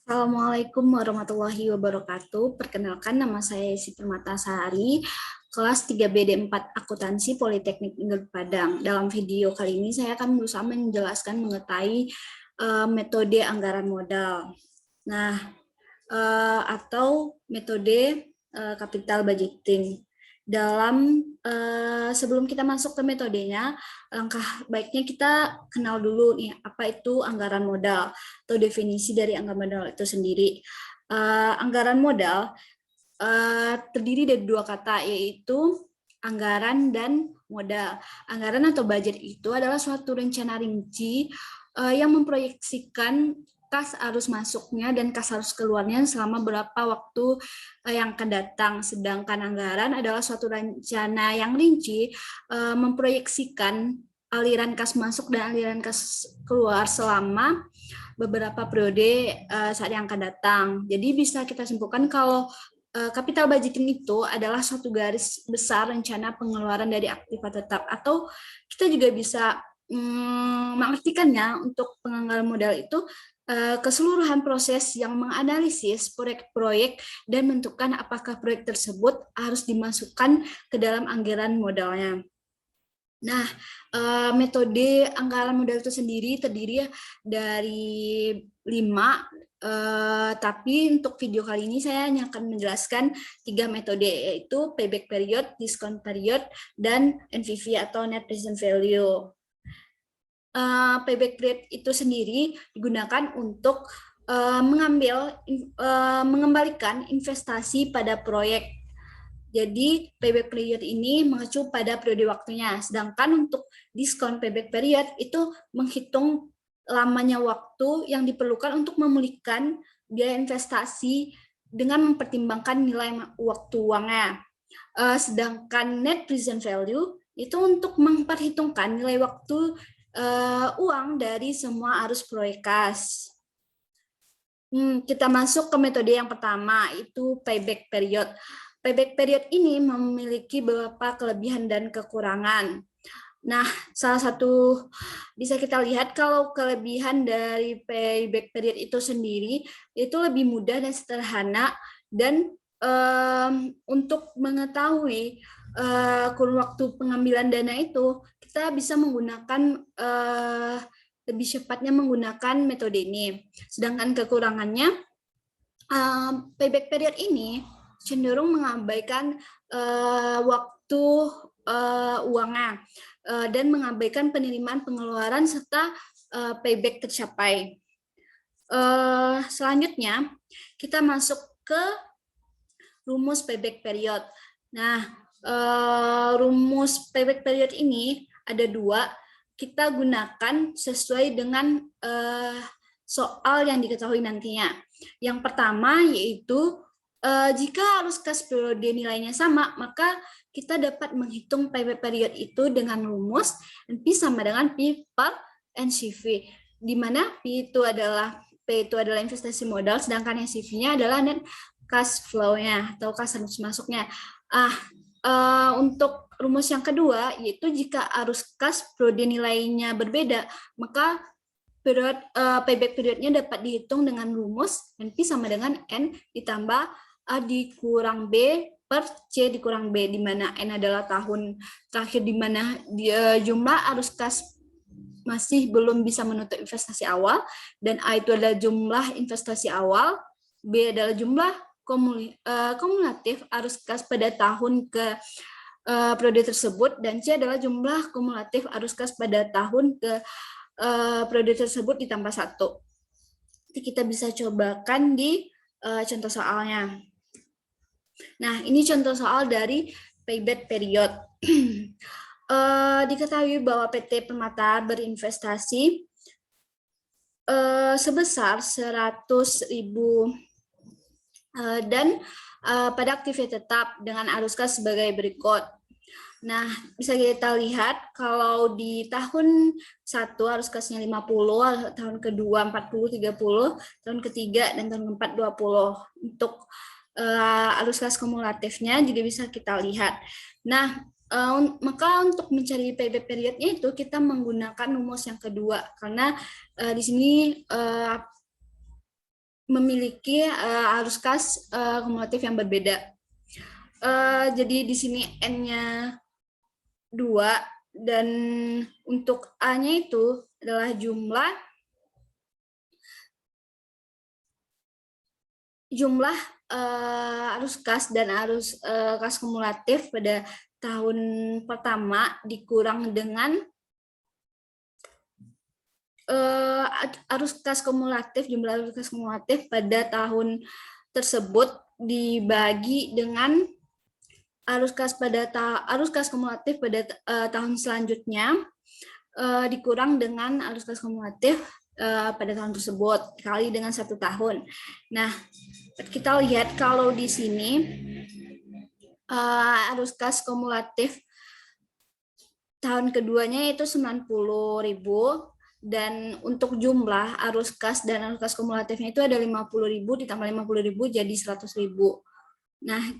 Assalamualaikum warahmatullahi wabarakatuh. Perkenalkan, nama saya Yesi Permatasari, kelas 3BD4 Akuntansi Politeknik Negeri Padang. Dalam video kali ini saya akan berusaha menjelaskan mengenai metode anggaran modal. Nah, atau metode capital budgeting. Sebelum kita masuk ke metodenya, langkah baiknya kita kenal dulu nih apa itu anggaran modal atau definisi dari anggaran modal itu sendiri. Anggaran modal terdiri dari dua kata, yaitu anggaran dan modal. Anggaran atau budget itu adalah suatu rencana rinci yang memproyeksikan kas arus masuknya dan kas arus keluarnya selama berapa waktu yang akan datang. Sedangkan anggaran adalah suatu rencana yang rinci memproyeksikan aliran kas masuk dan aliran kas keluar selama beberapa periode saat yang akan datang. Jadi bisa kita simpulkan kalau capital budgeting itu adalah suatu garis besar rencana pengeluaran dari aktiva tetap, atau kita juga bisa mengartikannya untuk penganggaran modal itu keseluruhan proses yang menganalisis proyek-proyek dan menentukan apakah proyek tersebut harus dimasukkan ke dalam anggaran modalnya. Nah, metode anggaran modal itu sendiri terdiri dari 5, tapi untuk video kali ini saya hanya akan menjelaskan 3 metode, yaitu payback period, discount period, dan NPV atau net present value. Payback period itu sendiri digunakan untuk mengembalikan investasi pada proyek. Jadi payback period ini mengacu pada periode waktunya. Sedangkan untuk diskon payback period itu menghitung lamanya waktu yang diperlukan untuk memulihkan biaya investasi dengan mempertimbangkan nilai waktu uangnya. Sedangkan net present value itu untuk memperhitungkan nilai waktu uang dari semua arus proyek kas. Kita masuk ke metode yang pertama, itu payback period. Payback period ini memiliki beberapa kelebihan dan kekurangan. Nah, salah satu bisa kita lihat kalau kelebihan dari payback period itu sendiri itu lebih mudah dan sederhana, dan untuk mengetahui kurun waktu pengambilan dana itu kita bisa menggunakan lebih cepatnya menggunakan metode ini. Sedangkan kekurangannya, payback period ini cenderung mengabaikan waktu uangnya dan mengabaikan penerimaan pengeluaran serta payback tercapai. Selanjutnya kita masuk ke rumus payback period. Nah, rumus payback period ini ada 2. Kita gunakan sesuai dengan soal yang diketahui nantinya. Yang pertama yaitu jika arus kas periode nilainya sama, maka kita dapat menghitung payback period itu dengan rumus P sama dengan P per NCV, di mana P itu adalah investasi modal, sedangkan NCV-nya adalah net cash flow-nya atau kas arus masuknya. Untuk rumus yang kedua, yaitu jika arus kas periode nilainya berbeda, maka payback periodnya dapat dihitung dengan rumus NP sama dengan N ditambah A dikurang B per C dikurang B, di mana N adalah tahun terakhir di mana jumlah arus kas masih belum bisa menutup investasi awal, dan A itu adalah jumlah investasi awal, B adalah jumlah kumulatif arus kas pada tahun ke periode tersebut, dan C adalah jumlah kumulatif arus kas pada tahun ke periode tersebut ditambah 1. Jadi kita bisa cobakan di contoh soalnya. Nah, ini contoh soal dari payback period. Diketahui bahwa PT Permata berinvestasi sebesar 100.000 dan pada aktivitas tetap dengan arus kas sebagai berikut. Nah, bisa kita lihat kalau di tahun 1 arus kasnya 50, tahun kedua 40, 30, tahun ketiga dan tahun keempat 20. Untuk arus kas kumulatifnya juga bisa kita lihat. Nah, maka untuk mencari payback periodnya itu kita menggunakan rumus yang kedua, karena di sini memiliki arus kas kumulatif yang berbeda. Jadi di sini N-nya 2 dan untuk A-nya itu adalah jumlah arus kas dan arus kas kumulatif pada tahun pertama dikurang dengan arus kas kumulatif, jumlah arus kas kumulatif pada tahun tersebut dibagi dengan arus kas kumulatif pada tahun selanjutnya dikurang dengan arus kas kumulatif pada tahun tersebut kali dengan 1 tahun. Nah, kita lihat kalau di sini arus kas kumulatif tahun keduanya itu 90.000 dan untuk jumlah arus kas dan arus kas kumulatifnya itu ada 50.000 ditambah 50.000 jadi 100.000. Nah,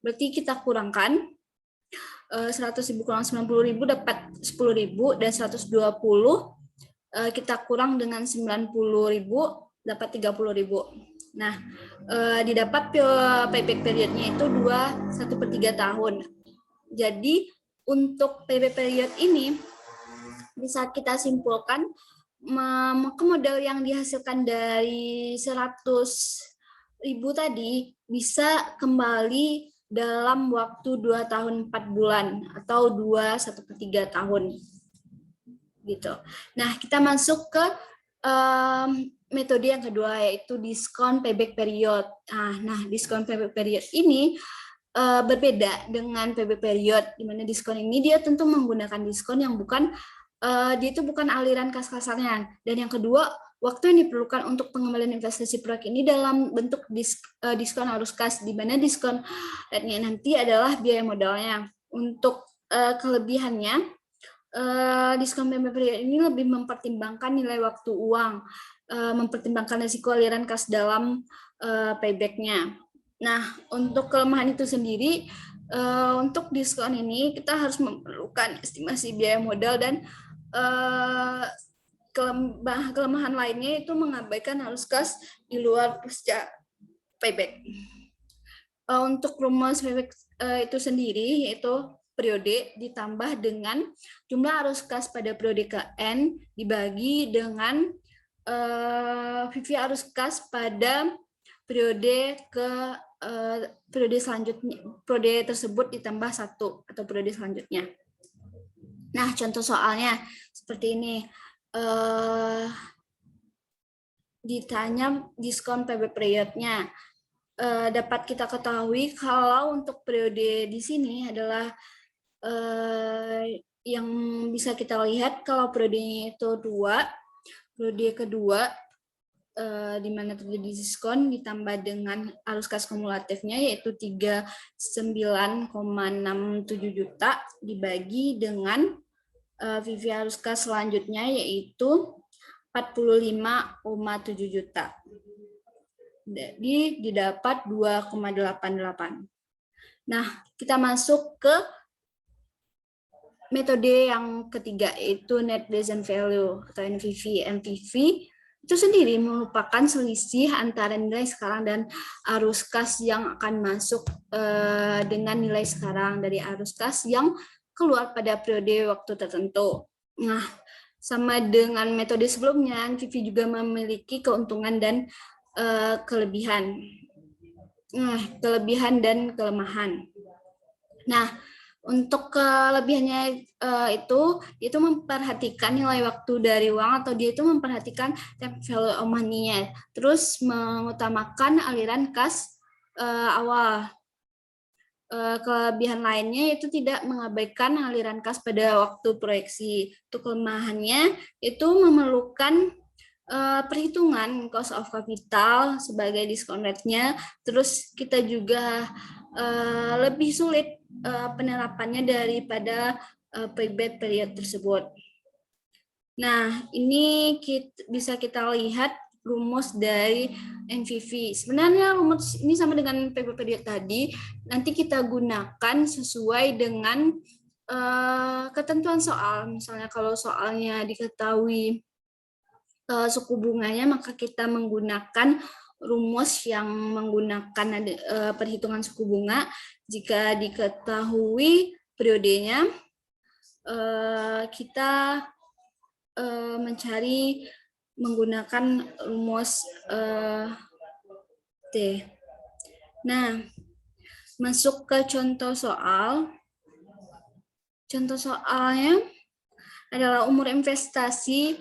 berarti kita kurangkan 100.000 kurang 90.000 dapat 10.000 dan 120 kita kurang dengan 90.000 dapat 30.000. Nah, didapat payback periodnya itu 1/3 tahun. Jadi untuk payback period ini bisa kita simpulkan modal yang dihasilkan dari 100.000 tadi bisa kembali dalam waktu 2 tahun 4 bulan atau 1/3 tahun gitu. Nah, kita masuk ke metode yang kedua yaitu diskon payback period. Nah, diskon payback period ini berbeda dengan payback period, di mana diskon ini dia tentu menggunakan diskon yang bukan dia itu bukan aliran kas kasarnya. Dan yang kedua, waktu yang diperlukan untuk pengembalian investasi proyek ini dalam bentuk diskon arus kas, di mana diskon nanti adalah biaya modalnya. Untuk kelebihannya, diskon payback period ini lebih mempertimbangkan nilai waktu uang, mempertimbangkan risiko aliran kas dalam payback-nya. Nah, untuk kelemahan itu sendiri, untuk diskon ini kita harus memerlukan estimasi biaya modal dan kelemahan lainnya itu mengabaikan arus kas di luar pasca payback. Untuk rumus payback itu sendiri yaitu periode ditambah dengan jumlah arus kas pada periode ke N dibagi dengan VV arus kas pada periode selanjutnya, periode tersebut ditambah 1 atau periode selanjutnya. Nah, contoh soalnya seperti ini. Ditanya diskon payback periodnya. Dapat kita ketahui kalau untuk periode di sini adalah yang bisa kita lihat kalau periodenya itu 2, periode kedua di mana terjadi diskon ditambah dengan arus kas kumulatifnya yaitu 39,67 juta dibagi dengan VV arus kas selanjutnya yaitu 45,7 juta. Jadi didapat 2,88. Nah, kita masuk ke metode yang ketiga yaitu net present value atau NPV. NPV itu sendiri merupakan selisih antara nilai sekarang dan arus kas yang akan masuk dengan nilai sekarang dari arus kas yang keluar pada periode waktu tertentu. Nah, sama dengan metode sebelumnya, NPV juga memiliki keuntungan dan kelebihan. Kelebihan dan kelemahan. Nah, untuk kelebihannya itu memperhatikan nilai waktu dari uang atau dia itu memperhatikan time value of money-nya. Terus mengutamakan aliran kas awal. Kelebihan lainnya itu tidak mengabaikan aliran kas pada waktu proyeksi. Untuk kelemahannya itu memerlukan perhitungan cost of capital sebagai discount rate-nya. Terus kita juga lebih sulit penerapannya daripada payback period tersebut. Nah, ini bisa kita lihat rumus dari NPV. Sebenarnya rumus ini sama dengan payback period tadi, nanti kita gunakan sesuai dengan ketentuan soal. Misalnya kalau soalnya diketahui suku bunganya, maka kita menggunakan rumus yang menggunakan perhitungan suku bunga. Jika diketahui periodenya, kita mencari menggunakan rumus T. Nah, masuk ke contoh soal. Contoh soalnya adalah umur investasi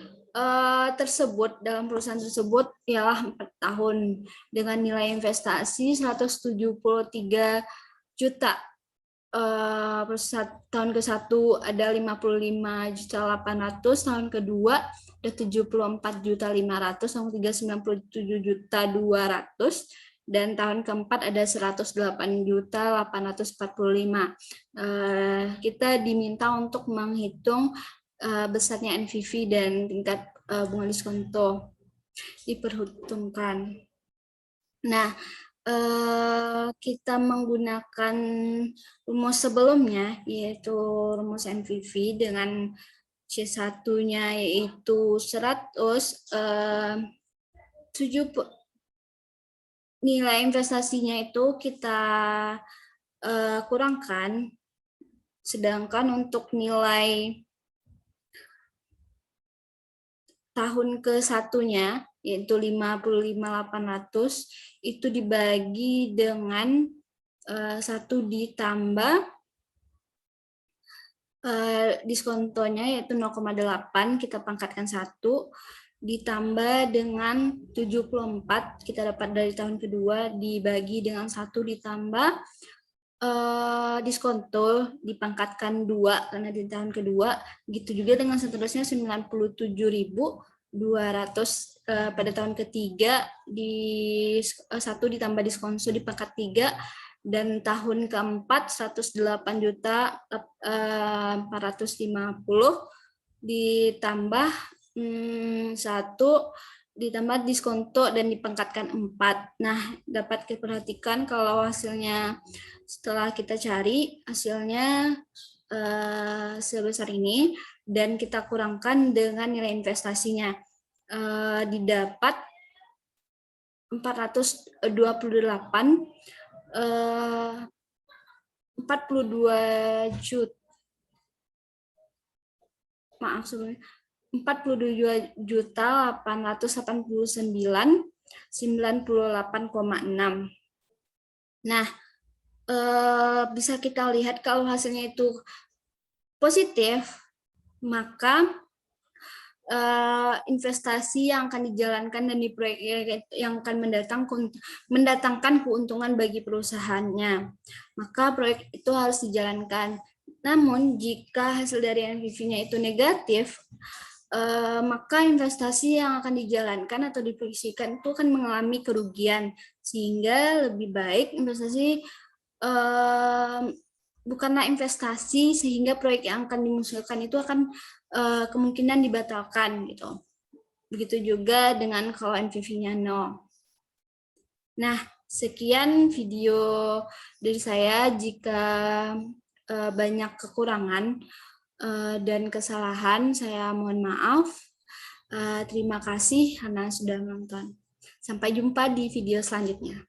tersebut dalam perusahaan tersebut ialah 4 tahun dengan nilai investasi 173 juta. Tahun ke-1 ada 55.800.000, tahun kedua ada 74.500.000, tahun ketiga 97.200.000, dan tahun keempat ada 108.845.000. Kita diminta untuk menghitung besarnya NPV dan tingkat bunga diskonto diperhitungkan. Nah, kita menggunakan rumus sebelumnya, yaitu rumus NPV dengan C1-nya yaitu 170. Nilai investasinya itu kita kurangkan, sedangkan untuk nilai tahun ke-1-nya yaitu 55.800 itu dibagi dengan 1 ditambah diskontonya yaitu 0,8, kita pangkatkan 1, ditambah dengan 74 kita dapat dari tahun kedua, dibagi dengan 1 ditambah diskonto dipangkatkan 2 karena di tahun kedua, gitu juga dengan seterusnya 97.200 pada tahun ketiga, di 1 ditambah diskonto dipangkat 3, dan tahun keempat 108.450 ditambah 1 ditambah diskonto dan dipangkatkan 4. Nah, dapat diperhatikan kalau hasilnya setelah kita cari hasilnya sebesar ini dan kita kurangkan dengan nilai investasinya, didapat 42.889.98,6. Nah, bisa kita lihat kalau hasilnya itu positif, maka investasi yang akan dijalankan dan diproyek yang akan mendatangkan keuntungan bagi perusahaannya, maka proyek itu harus dijalankan. Namun jika hasil dari NPV-nya itu negatif, maka investasi yang akan dijalankan atau diproyeksikan itu akan mengalami kerugian, sehingga lebih baik investasi bukanlah investasi, sehingga proyek yang akan dimusuhkan itu akan kemungkinan dibatalkan gitu. Begitu juga dengan kalau NPV-nya 0. Nah, sekian video dari saya. Jika banyak kekurangan dan kesalahan, saya mohon maaf. Terima kasih karena sudah menonton. Sampai jumpa di video selanjutnya.